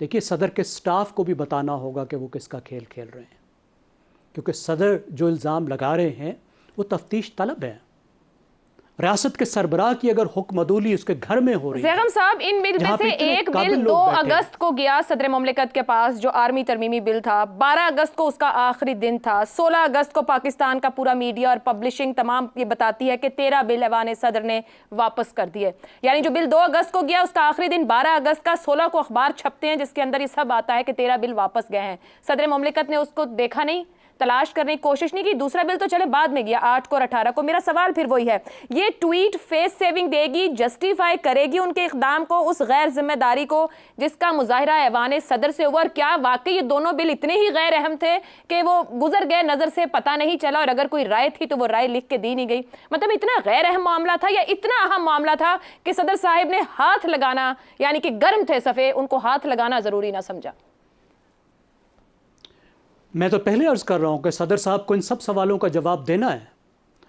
دیکھیے صدر کے سٹاف کو بھی بتانا ہوگا کہ وہ کس کا کھیل کھیل رہے ہیں، کیونکہ صدر جو الزام لگا رہے ہیں وہ تفتیش طلب ہے۔ ریاست کے سربراہ کی اگر حکم عدولی اس کے گھر میں ہو رہی ہے، زیغم صاحب ان بل میں سے ایک بل 2 اگست کو گیا صدر مملکت کے پاس جو آرمی ترمیمی بل تھا، 12 اگست کو اس کا آخری دن تھا، 16 اگست کو پاکستان کا پورا میڈیا اور پبلشنگ تمام یہ بتاتی ہے کہ 13 بل ایوان صدر نے واپس کر دیے، یعنی جو بل 2 اگست کو گیا اس کا آخری دن 12 اگست کا، 16 کو اخبار چھپتے ہیں جس کے اندر یہ سب آتا ہے کہ 13 بل واپس گئے ہیں۔ صدر مملکت نے اس کو دیکھا نہیں، تلاش کرنے کی کوشش نہیں کی۔ دوسرا بل تو چلے بعد میں گیا 8 کو اور 18 کو۔ میرا سوال پھر وہی ہے، یہ ٹویٹ فیس سیونگ دے گی، جسٹیفائی کرے گی ان کے اقدام کو، اس غیر ذمہ داری کو جس کا مظاہرہ ایوان صدر سے ہوا؟ اور کیا واقعی یہ دونوں بل اتنے ہی غیر اہم تھے کہ وہ گزر گئے، نظر سے پتہ نہیں چلا، اور اگر کوئی رائے تھی تو وہ رائے لکھ کے دی نہیں گئی؟ مطلب اتنا غیر اہم معاملہ تھا یا اتنا اہم معاملہ تھا کہ صدر صاحب نے ہاتھ لگانا، یعنی کہ گرم تھے صفحے، ان کو ہاتھ لگانا ضروری نہ سمجھا؟ میں تو پہلے عرض کر رہا ہوں کہ صدر صاحب کو ان سب سوالوں کا جواب دینا ہے۔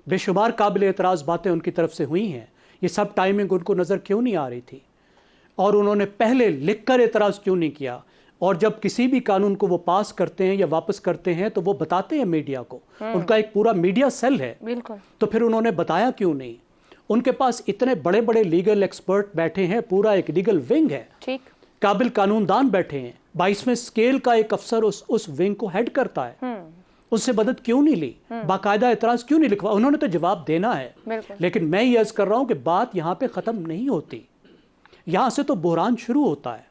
بے شمار قابل اعتراض باتیں ان کی طرف سے ہوئی ہیں، یہ سب ٹائمنگ ان کو نظر کیوں نہیں آ رہی تھی، اور انہوں نے پہلے لکھ کر اعتراض کیوں نہیں کیا؟ اور جب کسی بھی قانون کو وہ پاس کرتے ہیں یا واپس کرتے ہیں تو وہ بتاتے ہیں میڈیا کو، ان کا ایک پورا میڈیا سیل ہے، بالکل، تو پھر انہوں نے بتایا کیوں نہیں؟ ان کے پاس اتنے بڑے بڑے لیگل ایکسپرٹ بیٹھے ہیں، پورا ایک لیگل ونگ ہے، ٹھیک، قابل قانون دان بیٹھے ہیں، 22ویں اسکیل کا ایک افسر اس ونگ کو ہیڈ کرتا ہے، اس سے مدد کیوں نہیں لی؟ باقاعدہ اعتراض کیوں نہیں لکھوا؟ انہوں نے تو جواب دینا ہے، لیکن میں یہ عرض کر رہا ہوں کہ بات یہاں پہ ختم نہیں ہوتی، یہاں سے تو بحران شروع ہوتا ہے۔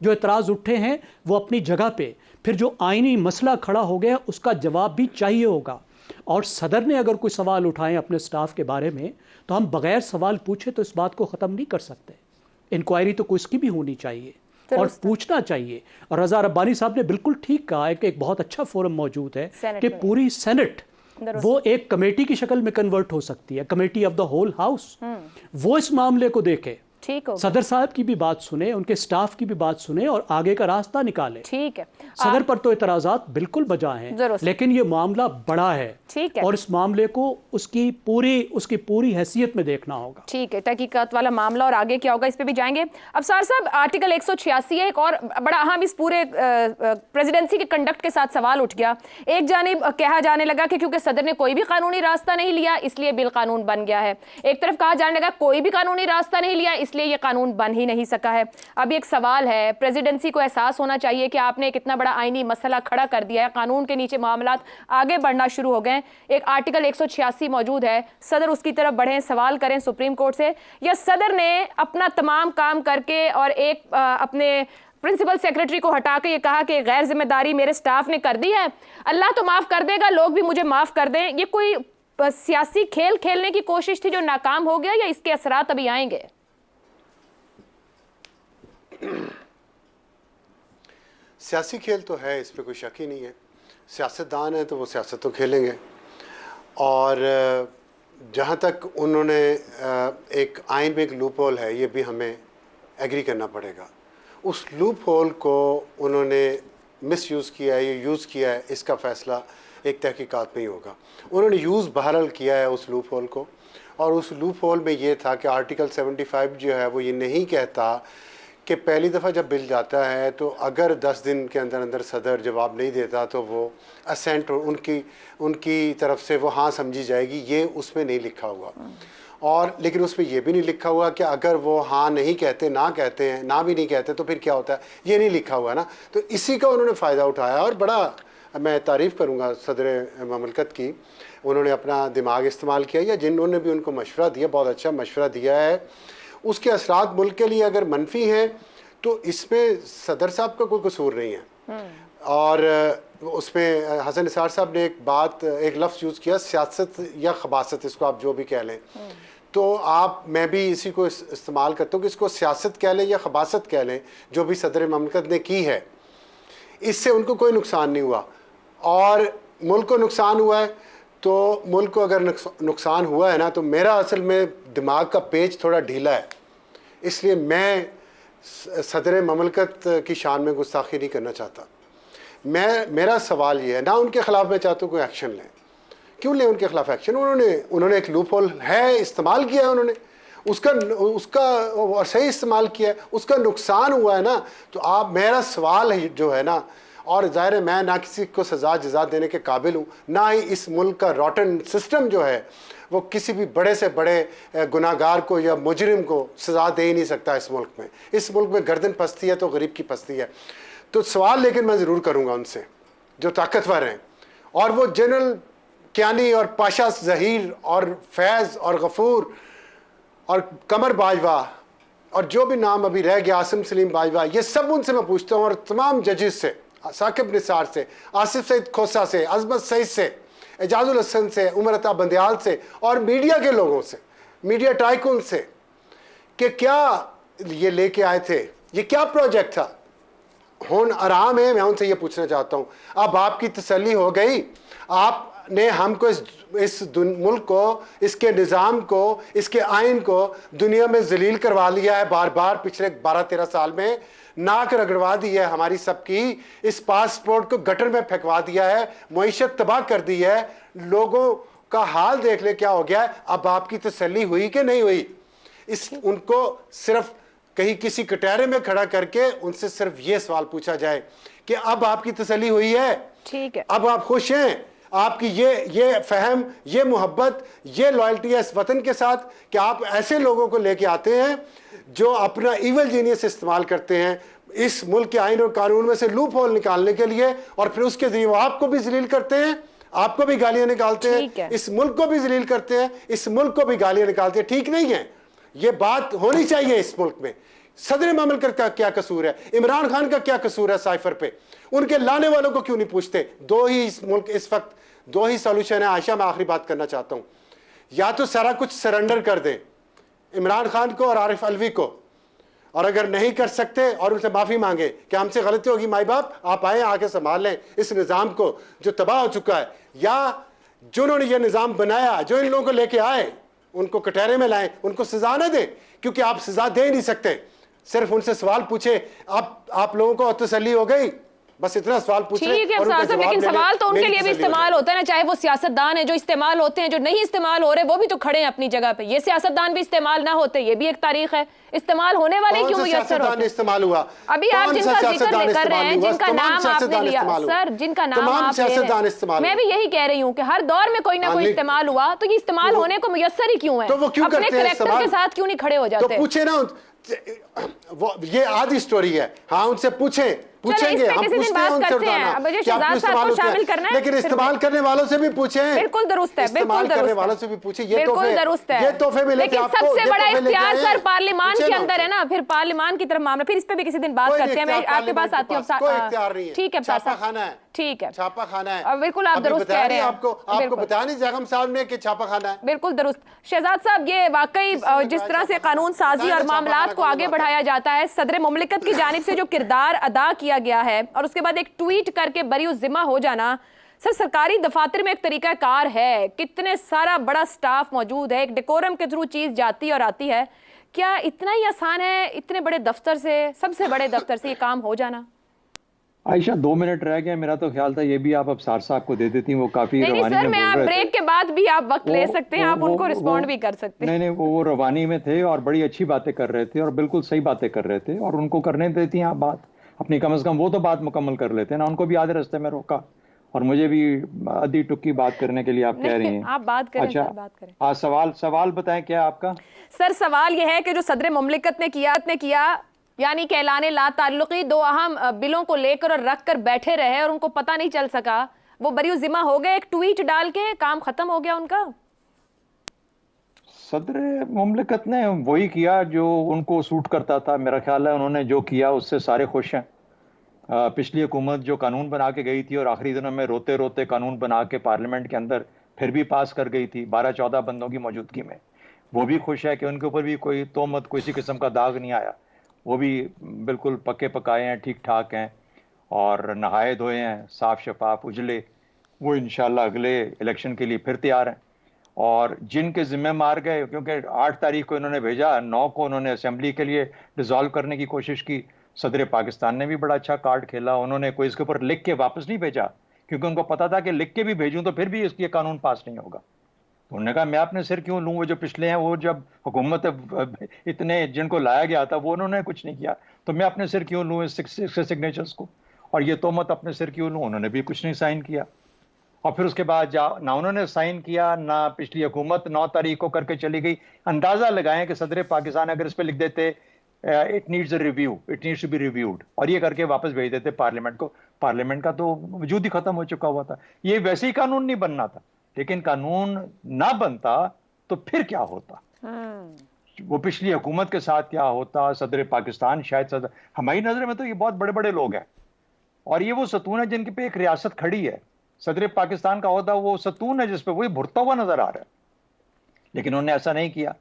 جو اعتراض اٹھے ہیں وہ اپنی جگہ پہ، پھر جو آئینی مسئلہ کھڑا ہو گیا اس کا جواب بھی چاہیے ہوگا، اور صدر نے اگر کوئی سوال اٹھائیں اپنے سٹاف کے بارے میں تو ہم بغیر سوال پوچھے تو اس بات کو ختم نہیں کر سکتے۔ انکوائری تو کوئی اس کی بھی ہونی چاہیے اور پوچھنا چاہیے، اور رضا ربانی صاحب نے بالکل ٹھیک کہا ہے کہ ایک بہت اچھا فورم موجود ہے کہ پوری سینٹ وہ ایک کمیٹی کی شکل میں کنورٹ ہو سکتی ہے، committee of the whole house, وہ اس معاملے کو دیکھے، صدر صاحب کی بھی بات سنے، ان کے سٹاف کی بھی بات سنے اور آگے کا راستہ نکالے۔ ٹھیک ہے، صدر پر تو اعتراضات بالکل بجا ہیں، لیکن یہ معاملہ بڑا ہے اور اس معاملے کو اس کی پوری حیثیت میں دیکھنا ہوگا۔ ٹھیک ہے، تحقیقات والا معاملہ اور آگے کیا ہوگا اس پہ بھی جائیں گے۔ ابصار صاحب، آرٹیکل 186 ہے، ایک اور بڑا اہم اس پورے پریزیڈنسی کے کنڈکٹ کے ساتھ سوال اٹھ گیا۔ ایک جانب کہا جانے لگا کہ کیونکہ صدر نے کوئی بھی قانونی راستہ نہیں لیا اس لیے بل قانون بن گیا ہے، ایک طرف کہا جانے لگا کوئی بھی قانونی راستہ نہیں لیا اس لیے یہ قانون بن ہی نہیں سکا ہے۔ اب ایک سوال ہے، پریزیڈنسی کو احساس ہونا چاہیے کہ آپ نے ایک اتنا بڑا آئینی مسئلہ کھڑا کر دیا ہے، قانون کے نیچے معاملات آگے بڑھنا شروع ہو گئے، ایک آرٹیکل 186 موجود ہے، صدر اس کی طرف بڑھیں، سوال کریں سپریم کورٹ سے، یا صدر نے اپنا تمام کام کر کے اور ایک اپنے پرنسپل سیکرٹری کو ہٹا کے یہ کہا کہ غیر ذمہ داری میرے سٹاف نے کر دی ہے، اللہ تو معاف کر دے گا، لوگ بھی مجھے معاف کر دیں، یہ کوئی سیاسی کھیل کھیلنے کی کوشش تھی جو ناکام ہو گیا، یا اس کے اثرات ابھی آئیں گے؟ سیاسی کھیل تو ہے، اس پہ کوئی شک ہی نہیں ہے، سیاستدان ہیں تو وہ سیاست تو کھیلیں گے، اور جہاں تک انہوں نے ایک آئین میں ایک لوپ ہول ہے یہ بھی ہمیں ایگری کرنا پڑے گا، اس لوپ ہول کو انہوں نے مس یوز کیا ہے یا یوز کیا ہے، اس کا فیصلہ ایک تحقیقات میں ہی ہوگا۔ انہوں نے یوز بہرحال کیا ہے اس لوپ ہول کو، اور اس لوپ ہول میں یہ تھا کہ آرٹیکل 75 جو ہے وہ یہ نہیں کہتا کہ پہلی دفعہ جب بل جاتا ہے تو اگر 10 دن کے اندر اندر صدر جواب نہیں دیتا تو وہ اسینٹ ان کی طرف سے وہ ہاں سمجھی جائے گی، یہ اس میں نہیں لکھا ہوا، اور لیکن اس میں یہ بھی نہیں لکھا ہوا کہ اگر وہ ہاں نہیں کہتے، نہ کہتے ہیں، نہ بھی نہیں کہتے تو پھر کیا ہوتا ہے، یہ نہیں لکھا ہوا نا، تو اسی کا انہوں نے فائدہ اٹھایا، اور بڑا میں تعریف کروں گا صدر مملکت کی، انہوں نے اپنا دماغ استعمال کیا، یا جنہوں نے بھی ان کو مشورہ دیا، بہت اچھا مشورہ دیا ہے۔ اس کے اثرات ملک کے لیے اگر منفی ہیں تو اس میں صدر صاحب کا کوئی قصور نہیں ہے، اور اس میں حسن نثار صاحب نے ایک لفظ یوز کیا، سیاست یا خباثت، اس کو آپ جو بھی کہہ لیں، تو میں بھی اسی کو استعمال کرتا ہوں کہ اس کو سیاست کہہ لیں یا خباثت کہہ لیں، جو بھی صدر مملکت نے کی ہے اس سے ان کو کوئی نقصان نہیں ہوا، اور ملک کو نقصان ہوا ہے، تو ملک کو اگر نقصان ہوا ہے نا تو میرا اصل میں دماغ کا پیچ تھوڑا ڈھیلا ہے، اس لیے میں صدر مملکت کی شان میں گستاخی نہیں کرنا چاہتا۔ میرا سوال یہ ہے، نہ ان کے خلاف میں چاہتا ہوں کوئی ایکشن لیں، کیوں لیں ان کے خلاف ایکشن؟ انہوں نے ایک لوپ ہول ہے، استعمال کیا ہے انہوں نے، اس کا صحیح استعمال کیا ہے, اس کا نقصان ہوا ہے نا. تو آپ, میرا سوال جو ہے نا, اور ظاہر ہے میں نہ کسی کو سزا جزا دینے کے قابل ہوں, نہ ہی اس ملک کا روٹن سسٹم جو ہے وہ کسی بھی بڑے سے بڑے گناہگار کو یا مجرم کو سزا دے ہی نہیں سکتا اس ملک میں. اس ملک میں گردن پستی ہے تو غریب کی پستی ہے. تو سوال لیکن میں ضرور کروں گا ان سے جو طاقتور ہیں, اور وہ جنرل کیانی اور پاشا ظہیر اور فیض اور غفور اور قمر باجوہ اور جو بھی نام ابھی رہ گیا, عاصم سلیم باجوہ, یہ سب ان سے میں پوچھتا ہوں, اور تمام ججز سے, ثاقب نثار سے, آصف سعید کھوسہ سے, عظمت سعید سے, اعجاز الحسن سے, عمر عطا بندیال سے, اور میڈیا کے لوگوں سے, میڈیا ٹائکون سے, کہ کیا یہ لے کے آئے تھے, یہ کیا پروجیکٹ تھا. ہون آرام ہے, میں ان سے یہ پوچھنا چاہتا ہوں, اب آپ کی تسلی ہو گئی؟ آپ نے ہم کو اس ملک کو, اس کے نظام کو, اس کے آئین کو دنیا میں ذلیل کروا لیا ہے بار بار پچھلے 12-13 سال میں, ناک رگڑوا دی ہے ہماری سب کی, اس پاسپورٹ کو گٹر میں پھینکوا دیا ہے, معیشت تباہ کر دی ہے, لوگوں کا حال دیکھ لے کیا ہو گیا ہے. اب آپ کی تسلی ہوئی کہ نہیں ہوئی؟ ان کو صرف کہیں کسی کٹہرے میں کھڑا کر کے ان سے صرف یہ سوال پوچھا جائے کہ اب آپ کی تسلی ہوئی ہے؟ ٹھیک ہے, اب آپ خوش ہیں؟ آپ کی یہ فہم, یہ محبت, یہ لائلٹی ہے اس وطن کے ساتھ کہ آپ ایسے لوگوں کو لے کے آتے ہیں جو اپنا ایول جینیس استعمال کرتے ہیں اس ملک کے آئین اور قانون میں سے لوپ ہول نکالنے کے لیے, اور پھر اس کے ذریعے وہ آپ کو بھی ذلیل کرتے ہیں, آپ کو بھی گالیاں نکالتے ہیں, اس ملک کو بھی ذلیل کرتے ہیں, اس ملک کو بھی گالیاں نکالتے ہیں. ٹھیک نہیں ہے, یہ بات ہونی چاہیے اس ملک میں. صدر مملکت کا کیا قصور ہے؟ عمران خان کا کیا قصور ہے سائفر پہ؟ ان کے لانے والوں کو کیوں نہیں پوچھتے؟ دو ہی اس ملک اس وقت دو ہی سولوشن ہے. عائشہ, میں آخری بات کرنا چاہتا ہوں, یا تو سارا کچھ سرنڈر کر دیں عمران خان کو اور عارف الوی کو, اور اگر نہیں کر سکتے اور ان سے معافی مانگے کہ ہم سے غلطی ہوگی مائی باپ, آپ آئیں آ کے سنبھال لیں اس نظام کو جو تباہ ہو چکا ہے, یا جنہوں نے یہ نظام بنایا, جو ان لوگوں کو لے کے آئے, ان کو کٹہرے میں لائیں, ان کو سزا نہ دیں, کیونکہ آپ سزا دے ہی نہیں سکتے. صرف ان سے سوال پوچھے, آپ لوگوں کو تسلی ہو گئی, بس اتنا سوال پوچھ لیں. ٹھیک ہے افسر صاحب, لیکن سوال تو ان کے لیے بھی استعمال ہوتا ہے نا, چاہے وہ سیاستدان ہیں جو استعمال ہوتے ہیں, جو نہیں استعمال ہو رہے وہ بھی تو کھڑے ہیں اپنی جگہ پہ. یہ سیاستدان بھی استعمال نہ ہوتے, یہ بھی ایک تاریخ ہے. استعمال ہونے والے کیوں میسر ہوتے ہیں؟ استعمال ہوا ابھی آپ جن کا ذکر کر رہے ہیں, جن کا نام آپ نے لیا سر, جن کا نام آپ لے رہے ہیں, میں بھی یہی کہہ رہی ہوں کہ ہر دور میں کوئی نہ کوئی استعمال ہوا, تو یہ استعمال ہونے کو میسر ہی کیوں ہے؟ اپنے کریکٹر کے ساتھ کیوں نہیں کھڑے ہو جاتے؟ تو پوچھے نا, یہ آدھی سٹوری ہے. ہاں ان سے پوچھیں گے, ہم پوچھتے ہیں ان سے اردانا, لیکن استعمال کرنے والوں سے بھی پوچھیں. بالکل درست ہے, استعمال کرنے والوں سے بھی پوچھیں. بالکل درست ہے, یہ تحفے ملے تھے آپ کو, لیکن سب سے بڑا اختیار سر پارلیمان کے اندر ہے نا, پھر پارلیمان کی طرف معاملہ, پھر اس پہ بھی کسی دن بات کرتے ہیں. میں آپ کے پاس آتی ہوں. کوئی اختیار نہیں ہے, ٹھیک ہے, چھاپا خانہ ہے, ٹھیک ہے, چھاپا خانہ ہے. بالکل آپ درست کہہ رہے ہیں. آپ کو بتایا نہیں زیغم صاحب نے کہ چھاپا خانہ ہے؟ بالکل درست. شہزاد صاحب, یہ واقعی جس طرح سے قانون سازی اور معاملات کو آگے بڑھایا جاتا ہے, صدر مملکت کی جانب سے جو کردار ادا کیا گیا ہے, اور اس کے بعد ایک ٹویٹ کر کے بری الذمہ ہو جانا, سر سرکاری دفاتر میں ایک طریقہ کار ہے, کتنے سارا بڑا سٹاف موجود ہے, ایک ڈیکورم کے تھرو چیز جاتی اور آتی ہے, کیا اتنا ہی آسان ہے اتنے بڑے دفتر سے, سب سے بڑے دفتر سے یہ کام ہو جانا؟ عائشہ 2 منٹ رہ گئے, میرا تو خیال تھا یہ بھی آپ ابصار صاحب کو دے دیتی, وہ کافی روانی میں بول رہے تھے. نہیں سر, میں آپ بریک کے بعد بھی آپ وقت لے سکتے ہیں, آپ ان کو رسپونڈ بھی کر سکتے ہیں. نہیں, وہ روانی میں تھے اور بڑی اچھی باتیں کر رہے تھے, اور بالکل صحیح باتیں کر رہے تھے, اور ان کو کرنے دیتی ہیں آپ بات اپنی, کم از کم وہ تو بات مکمل کر لیتے ہیں نا. ان کو بھی آدھے راستے میں روکا, اور مجھے بھی آدھی ٹکی بات کرنے کے لیے آپ کہہ رہی ہیں. آپ بات کریں. اچھا, بات کریں. سوال بتائیں کیا آپ کا؟ سر سوال یہ ہے کہ جو صدر مملکت نے کیا یعنی کہ اعلان لا تعلقی 2 اہم بلوں کو لے کر اور رکھ کر بیٹھے رہے, اور ان کو پتہ نہیں چل سکا, وہ بری الذمہ ہو گئے, ایک ٹویٹ ڈال کے کام ختم ہو گیا ان کا. صدر مملکت نے وہی کیا جو ان کو سوٹ کرتا تھا. میرا خیال ہے انہوں نے جو کیا اس سے سارے خوش ہیں. پچھلی حکومت جو قانون بنا کے گئی تھی اور آخری دنوں میں روتے روتے قانون بنا کے پارلیمنٹ کے اندر پھر بھی پاس کر گئی تھی 12-14 بندوں کی موجودگی میں, وہ بھی خوش ہے کہ ان کے اوپر بھی کوئی تہمت, کسی قسم کا داغ نہیں آیا. وہ بھی بالکل پکے پکائے ہیں, ٹھیک ٹھاک ہیں, اور نہائے دھوئے ہیں, صاف شفاف اجلے. وہ انشاءاللہ اگلے الیکشن کے لیے پھر تیار ہیں. اور جن کے ذمہ مار گئے, کیونکہ 8 تاریخ کو انہوں نے بھیجا, 9 کو انہوں نے اسمبلی کے لیے ڈیزالو کرنے کی کوشش کی. صدر پاکستان نے بھی بڑا اچھا کارڈ کھیلا, انہوں نے کوئی اس کے اوپر لکھ کے واپس نہیں بھیجا, کیونکہ ان کو پتا تھا کہ لکھ کے بھی بھیجوں تو پھر بھی اس یہ قانون پاس نہیں ہوگا. تو انہوں نے کہا میں اپنے سر کیوں لوں, وہ جو پچھلے ہیں وہ جب حکومت اتنے جن کو لایا گیا تھا وہ انہوں نے کچھ نہیں کیا, تو میں اپنے سر کیوں لوں اس سگنیچرز کو, اور یہ تہمت اپنے سر کیوں لوں, انہوں نے بھی کچھ نہیں سائن کیا. اور پھر اس کے بعد نہ انہوں نے سائن کیا نہ پچھلی حکومت 9 تاریخ کو کر کے چلی گئی. اندازہ لگائیں کہ صدر پاکستان اگر اس پہ لکھ دیتے it needs a review, it needs to be reviewed, اور یہ کر کے واپس بھیج دیتے پارلیمنٹ کو, پارلیمنٹ کا تو وجود ہی ختم ہو چکا ہوا تھا. یہ ویسے ہی قانون نہیں بننا تھا, لیکن قانون نہ بنتا تو پھر کیا ہوتا, وہ پچھلی حکومت کے ساتھ کیا ہوتا. صدر پاکستان شاید ہماری نظر میں تو یہ بہت بڑے بڑے لوگ ہیں, اور یہ وہ ستون ہے جن کے پہ ایک ریاست کھڑی ہے. صدر پاکستان کا عہدہ وہ ستون ہے جس پہ وہی بھرتا ہوا نظر آ رہا ہے, لیکن انہوں نے ایسا نہیں کیا.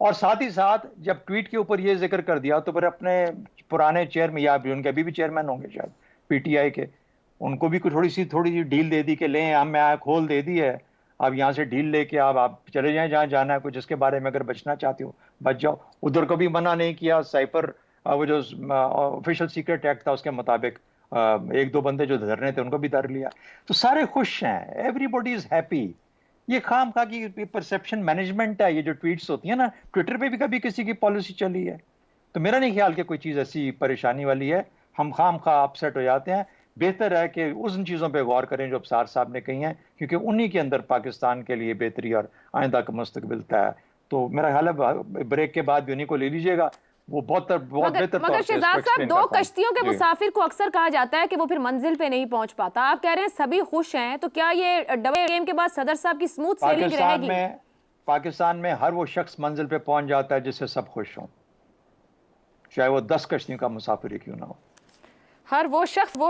اور ساتھ ہی ساتھ جب ٹویٹ کے اوپر یہ ذکر کر دیا تو پھر اپنے پرانے چیئرمین, یا ان کے ابھی بھی چیئرمین ہوں گے شاید پی ٹی آئی کے, ان کو بھی تھوڑی سی ڈیل دے دی کہ لیں ہم کھول دے دی ہے, اب یہاں سے ڈیل لے کے آپ چلے جائیں جہاں جانا ہے, کچھ اس کے بارے میں اگر بچنا چاہتے ہو بچ جاؤ. ادھر کو بھی منع نہیں کیا. سائپر وہ جو آفیشل سیکرٹ ایکٹ تھا اس کے مطابق 1-2 بندے جو دھرنے تھے ان کو بھی دھر لیا. تو سارے خوش ہیں, ایوری باڈی از ہیپی. یہ خام خواہ کی پرسیپشن مینجمنٹ ہے. یہ جو ٹویٹس ہوتی ہیں نا, ٹویٹر پہ بھی کبھی کسی کی پالیسی چلی ہے, تو میرا نہیں خیال کہ کوئی چیز ایسی پریشانی والی ہے. ہم خام خواہ اپسیٹ ہو جاتے ہیں. بہتر ہے کہ ان چیزوں پہ غور کریں جو ابصار صاحب نے کہی ہیں, کیونکہ انہی کے اندر پاکستان کے لیے بہتری اور آئندہ کا مستقبل طے ہے. تو میرا خیال ہے بریک کے بعد بھی انہی کو لے لیجیے گا, وہ بہت بہتر. مگر شہزاد صاحب, 2 کشتیوں کے مسافر کو اکثر کہا جاتا ہے کہ وہ پھر منزل پہ نہیں پہنچ پاتا. آپ کہہ رہے ہیں سبھی خوش ہیں, تو کیا یہ ڈبل گیم کے بعد صدر صاحب کی سموتھ سیلنگ رہے گی؟ پاکستان میں ہر وہ شخص منزل پہ پہنچ جاتا ہے جس سے سب خوش ہوں, چاہے وہ 10 کشتیوں کا مسافر ہی کیوں نہ ہو. ہر وہ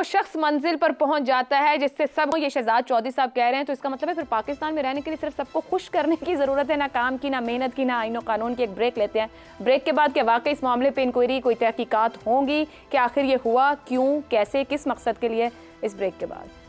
شخص منزل پر پہنچ جاتا ہے جس سے سب. یہ شہزاد چودھری صاحب کہہ رہے ہیں, تو اس کا مطلب ہے پھر پاکستان میں رہنے کے لیے صرف سب کو خوش کرنے کی ضرورت ہے, نہ کام کی, نہ محنت کی, نہ آئین و قانون کی. ایک بریک لیتے ہیں. بریک کے بعد کیا واقعی اس معاملے پہ انکوائری, کوئی تحقیقات ہوں گی کہ آخر یہ ہوا کیوں, کیسے, کس مقصد کے لیے؟ اس بریک کے بعد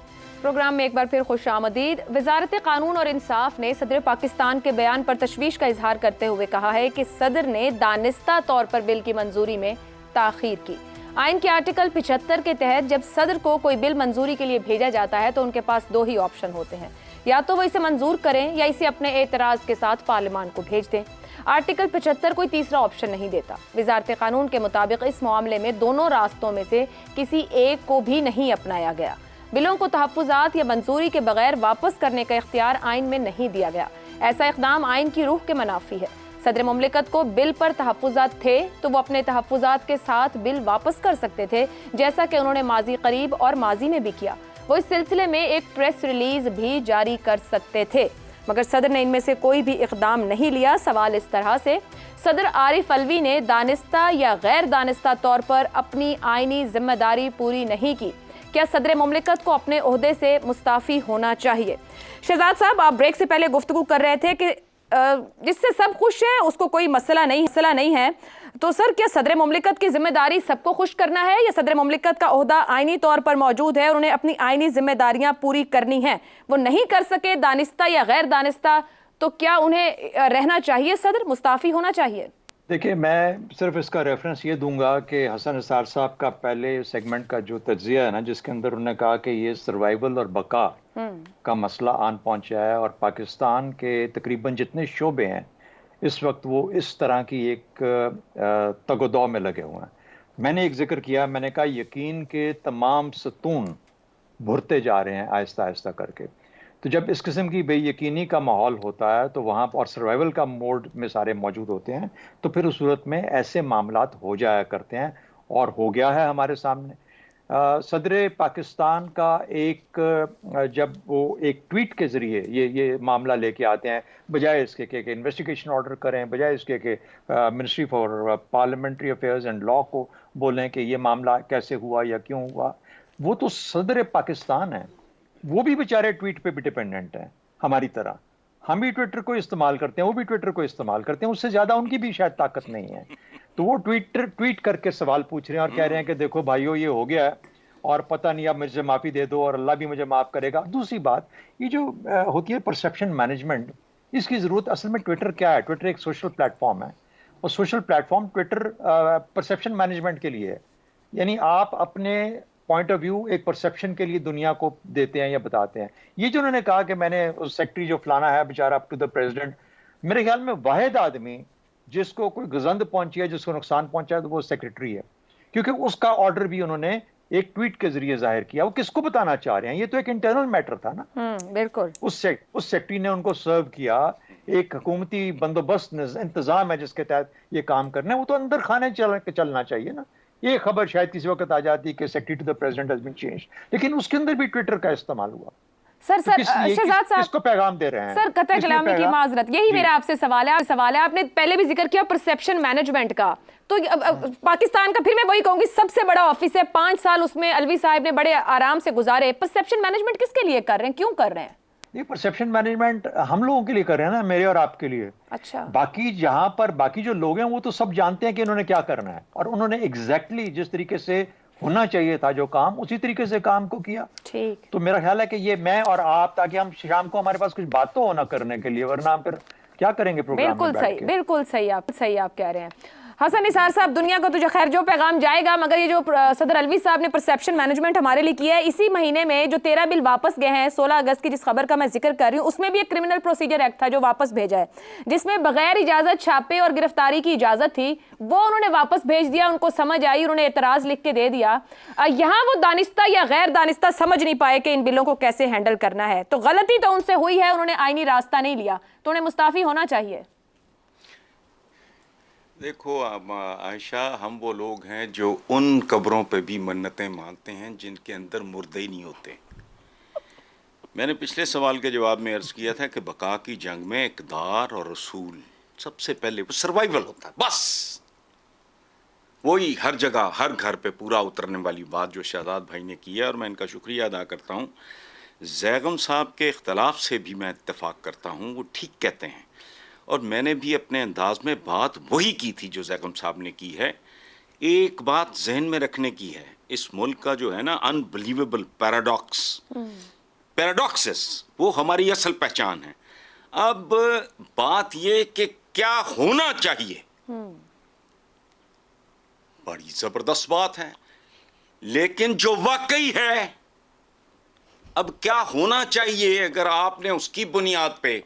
پروگرام میں ایک بار پھر خوش آمدید. وزارت قانون اور انصاف نے صدر پاکستان کے بیان پر تشویش کا اظہار کرتے ہوئے کہا ہے کہ صدر نے دانستہ طور پر بل کی منظوری میں تاخیر کی. آئین کے آرٹیکل 75 کے تحت جب صدر کو کوئی بل منظوری کے لیے بھیجا جاتا ہے تو ان کے پاس 2 ہی آپشن ہوتے ہیں, یا تو وہ اسے منظور کریں یا اسے اپنے اعتراض کے ساتھ پارلیمان کو بھیج دیں. آرٹیکل 75 کوئی تیسرا آپشن نہیں دیتا. وزارت قانون کے مطابق اس معاملے میں دونوں راستوں میں سے کسی ایک کو بھی نہیں اپنایا گیا. بلوں کو تحفظات یا منظوری کے بغیر واپس کرنے کا اختیار آئین میں نہیں دیا گیا. ایسا اقدام آئین کی روح کے منافی ہے. صدر مملکت کو بل پر تحفظات تھے تو وہ اپنے تحفظات کے ساتھ بل واپس کر سکتے تھے, جیسا کہ انہوں نے ماضی قریب اور ماضی میں بھی کیا. وہ اس سلسلے میں ایک پریس ریلیز بھی جاری کر سکتے تھے, مگر صدر نے ان میں سے کوئی بھی اقدام نہیں لیا. سوال اس طرح سے, صدر عارف الوی نے دانستہ یا غیر دانستہ طور پر اپنی آئینی ذمہ داری پوری نہیں کی. کیا صدر مملکت کو اپنے عہدے سے مستعفی ہونا چاہیے؟ شہزاد صاحب, آپ بریک سے پہلے گفتگو کر رہے تھے کہ جس سے سب خوش ہیں اس کو کوئی مسئلہ نہیں ہے, تو سر کیا صدر مملکت کی ذمہ داری سب کو خوش کرنا ہے, یا صدر مملکت کا عہدہ آئینی طور پر موجود ہے اور انہیں اپنی آئینی ذمہ داریاں پوری کرنی ہیں, وہ نہیں کر سکے دانستہ یا غیر دانستہ, تو کیا انہیں رہنا چاہیے, صدر مستعفی ہونا چاہیے؟ دیکھیں, میں صرف اس کا ریفرنس یہ دوں گا کہ حسن نثار صاحب کا پہلے سیگمنٹ کا جو تجزیہ ہے نا, جس کے اندر انہوں نے کہا کہ یہ سروائیول اور بقا کا مسئلہ آن پہنچا ہے, اور پاکستان کے تقریباً جتنے شعبے ہیں اس وقت وہ اس طرح کی ایک تگ و دو میں لگے ہوئے ہیں. میں نے ایک ذکر کیا, میں نے کہا یقین کے تمام ستون بھرتے جا رہے ہیں آہستہ آہستہ کر کے. تو جب اس قسم کی بے یقینی کا ماحول ہوتا ہے تو وہاں اور سروائیول کا موڈ میں سارے موجود ہوتے ہیں, تو پھر اس صورت میں ایسے معاملات ہو جایا کرتے ہیں, اور ہو گیا ہے ہمارے سامنے. صدر پاکستان کا ایک جب وہ ایک ٹویٹ کے ذریعے یہ معاملہ لے کے آتے ہیں, بجائے اس کے کہ انویسٹیگیشن آرڈر کریں, بجائے اس کے کہ ministry for parliamentary affairs and law کو بولیں کہ یہ معاملہ کیسے ہوا یا کیوں ہوا, وہ تو صدر پاکستان ہیں, وہ بھی بیچارے ٹویٹ پہ بھی ڈیپینڈنٹ ہیں ہماری طرح. ہم بھی ٹویٹر کو استعمال کرتے ہیں, وہ بھی ٹویٹر کو استعمال کرتے ہیں, اس سے زیادہ ان کی بھی شاید طاقت نہیں ہے. تو وہ ٹویٹ کر کے سوال پوچھ رہے ہیں اور کہہ رہے ہیں کہ دیکھو بھائیو یہ ہو گیا ہے اور پتہ نہیں اب مجھے معافی دے دو اور اللہ بھی مجھے معاف کرے گا. دوسری بات, یہ جو ہوتی ہے پرسیپشن مینجمنٹ, اس کی ضرورت اصل میں ٹویٹر کیا ہے؟ ٹویٹر ایک سوشل پلیٹ فارم ہے, اور social plate form Twitter perception management کے لیے ہے. یعنی آپ اپنے پوائنٹ آف ویو ایک پرسیپشن کے لیے دنیا کو دیتے ہیں یا بتاتے ہیں. یہ جو انہوں نے کہا کہ میں نے اس سیکٹری جو فلانا ہے بیچارہ اپ ٹو دا پریزیڈنٹ, میرے خیال میں واحد آدمی جس کو کوئی گزند پہنچی ہے, جس کو نقصان پہنچا ہے, تو وہ سیکرٹری ہے, کیونکہ اس کا آرڈر بھی انہوں نے ایک ٹویٹ کے ذریعے ظاہر کیا. وہ کس کو بتانا چاہ رہے ہیں؟ یہ تو ایک انٹرنل میٹر تھا نا. بالکل. اس سیکٹری نے ان کو سرو کیا. ایک حکومتی بندوبست انتظام ہے جس کے تحت یہ کام کرنا ہے, وہ تو اندر خانے چلنا چاہیے نا. یہ خبر شاید کسی وقت آ جاتی کہ secretary to the president has been change, لیکن اس کے اندر بھی ٹویٹر کا استعمال ہوا. سر شہزاد صاحب اس کو پیغام دے رہے ہیں. سر قطع کلامی کی معذرت, یہی میرا آپ سے سوال ہے. آپ نے پہلے بھی ذکر کیا پرسیپشن مینجمنٹ کا, تو پاکستان کا پھر میں وہی کہوں گی سب سے بڑا آفس ہے, 5 سال اس میں الوی صاحب نے بڑے آرام سے گزارے. پرسیپشن مینجمنٹ کس کے لیے کر رہے ہیں, کیوں کر رہے ہیں؟ یہ پرسیپشن مینجمنٹ ہم لوگوں کے لیے کر رہے ہیں نا, میرے اور آپ کے لیے. اچھا. باقی جہاں پر باقی جو لوگ ہیں وہ تو سب جانتے ہیں کہ انہوں نے کیا کرنا ہے, اور انہوں نے ایگزیکٹلی جس طریقے سے ہونا چاہیے تھا جو کام, اسی طریقے سے کام کو کیا. ٹھیک. تو میرا خیال ہے کہ یہ میں اور آپ, تاکہ ہم شام کو ہمارے پاس کچھ بات تو ہونا کرنے کے لیے, ورنہ ہم پھر کیا کریں گے پروگرام میں بیٹھ کے. بالکل صحیح آپ کہہ رہے ہیں. حسن نثار صاحب, دنیا کو تو جو خیر جو پیغام جائے گا, مگر یہ جو صدر الوی صاحب نے پرسیپشن مینجمنٹ ہمارے لیے کیا ہے, اسی مہینے میں جو 13 بل واپس گئے ہیں 16 اگست کی, جس خبر کا میں ذکر کر رہی ہوں, اس میں بھی ایک کرمنل پروسیجر ایکٹ تھا جو واپس بھیجا ہے, جس میں بغیر اجازت چھاپے اور گرفتاری کی اجازت تھی, وہ انہوں نے واپس بھیج دیا. ان کو سمجھ آئی, انہوں نے اعتراض لکھ کے دے دیا. یہاں وہ دانستہ یا غیر دانستہ سمجھ نہیں پائے کہ ان بلوں کو کیسے ہینڈل کرنا ہے. تو غلطی تو ان سے ہوئی ہے, انہوں نے آئینی راستہ نہیں لیا, تو انہیں مستعفی ہونا چاہیے. دیکھو عائشہ, ہم وہ لوگ ہیں جو ان قبروں پہ بھی منتیں مانتے ہیں جن کے اندر مردے ہی نہیں ہوتے. میں نے پچھلے سوال کے جواب میں عرض کیا تھا کہ بقا کی جنگ میں اقدار اور رسول سب سے پہلے سروائیول ہوتا ہے, بس وہی ہر جگہ ہر گھر پہ پورا اترنے والی بات جو شہزاد بھائی نے کی ہے, اور میں ان کا شکریہ ادا کرتا ہوں. زیغم صاحب کے اختلاف سے بھی میں اتفاق کرتا ہوں, وہ ٹھیک کہتے ہیں, اور میں نے بھی اپنے انداز میں بات وہی کی تھی جو زیغم صاحب نے کی ہے. ایک بات ذہن میں رکھنے کی ہے, اس ملک کا جو ہے نا انبلیویبل پیراڈاکسز, وہ ہماری اصل پہچان ہے. اب بات یہ کہ کیا ہونا چاہیے, بڑی زبردست بات ہے, لیکن جو واقعی ہے, اب کیا ہونا چاہیے, اگر آپ نے اس کی بنیاد پہ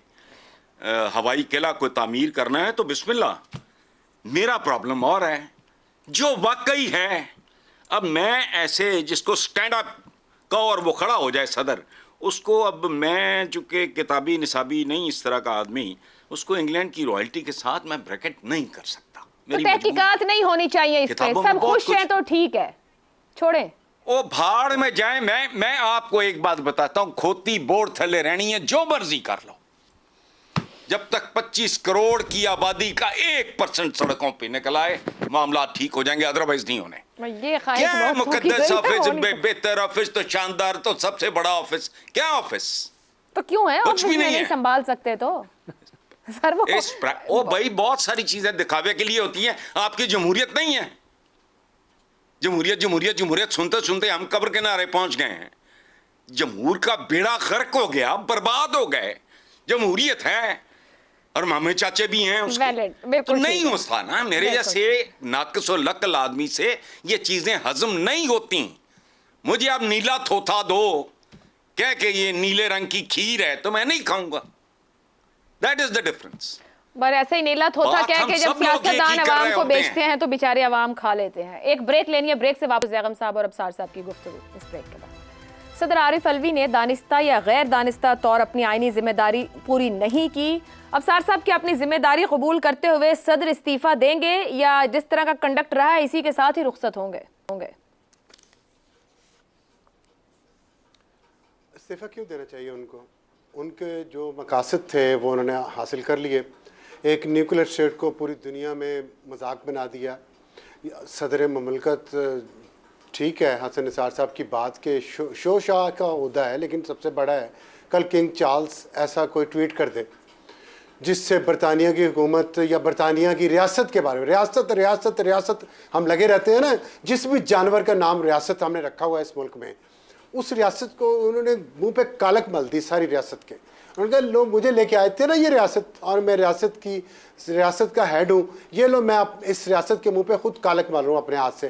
ہوائی قلعہ کو تعمیر کرنا ہے تو بسم اللہ. میرا پرابلم اور ہے جو واقعی ہے. اب میں ایسے جس کو سٹینڈ اپ کہو اور وہ کھڑا ہو جائے صدر, اس کو اب میں چونکہ کتابی نصابی نہیں اس طرح کا آدمی, اس کو انگلینڈ کی رائلٹی کے ساتھ میں بریکٹ نہیں کر سکتا. تو تحقیقات نہیں ہونی چاہیے اس پہ, سب خوش ہیں تو ٹھیک ہے, چھوڑیں او بھاڑ میں جائیں. میں آپ کو ایک بات بتاتا ہوں, کھوتی بورڈ تھلے رہنی ہے, جو مرضی کر لو, جب تک 25 کروڑ کی آبادی کا 1% سڑکوں پہ نکل آئے معاملات ٹھیک ہو جائیں گے, ادروائز نہیں ہونے. کیا مقدس آفس, بہتر آفس تو شاندار, تو سب سے بڑا آفس, کیا آفس تو کیوں ہے, کچھ بھی نہیں سنبھال سکتے تو او بھائی بہت ساری چیزیں دکھاوے کے لیے ہوتی ہیں. آپ کی جمہوریت نہیں ہے. جمہوریت سنتے سنتے ہم قبر کے کنارے پہنچ گئے ہیں. جمہور کا بیڑا غرق ہو گیا, برباد ہو گئے. جمہوریت ہے اور مامے چاچے بھی ہیں اس کے, تو نہیں ہوتا نا. میرے جیسے ناقص و لقل آدمی سے یہ چیزیں ہضم نہیں ہوتی. مجھے اب نیلا تھوتھا دو کہہ کہ یہ نیلے رنگ کی کھیر ہے تو میں نہیں کھاؤں گا. That is the difference. پر ایسے ہی نیلا تھوتھا کہہ کہ جب سیاستدان عوام کو بیچتے ہیں تو بیچارے عوام کھا لیتے ہیں. ایک بریک لینی ہے, بریک سے واپس زیغم صاحب اور ابصار صاحب کی گفتگو. اس بریک کے بعد صدر عارف الوی نے دانستہ یا غیر دانستہ طور اپنی آئینی ذمہ داری پوری نہیں کی. ابصار صاحب کی اپنی ذمہ داری قبول کرتے ہوئے صدر استعفیٰ دیں گے, یا جس طرح کا کنڈکٹ رہا ہے اسی کے ساتھ ہی رخصت ہوں گے؟ استعفیٰ کیوں دینا چاہیے ان کو؟ ان کے جو مقاصد تھے وہ انہوں نے حاصل کر لیے. ایک نیوکلیر اسٹیٹ کو پوری دنیا میں مذاق بنا دیا. صدر مملکت ٹھیک ہے, حسن نثار صاحب کی بات کے شو شاہ کا عہدہ ہے, لیکن سب سے بڑا ہے کل کنگ چارلز ایسا کوئی ٹویٹ کر دے جس سے برطانیہ کی حکومت یا برطانیہ کی ریاست کے بارے میں, ریاست ہم لگے رہتے ہیں نا, جس بھی جانور کا نام ریاست ہم نے رکھا ہوا ہے اس ملک میں, اس ریاست کو انہوں نے منہ پہ کالک مل دی ساری ریاست کے. انہوں نے کہا لوگ مجھے لے کے آئے تھے نا یہ ریاست, اور میں ریاست کا ہیڈ ہوں, یہ لو میں اس ریاست کے منہ پہ خود کالک مال رہا ہوں اپنے ہاتھ سے.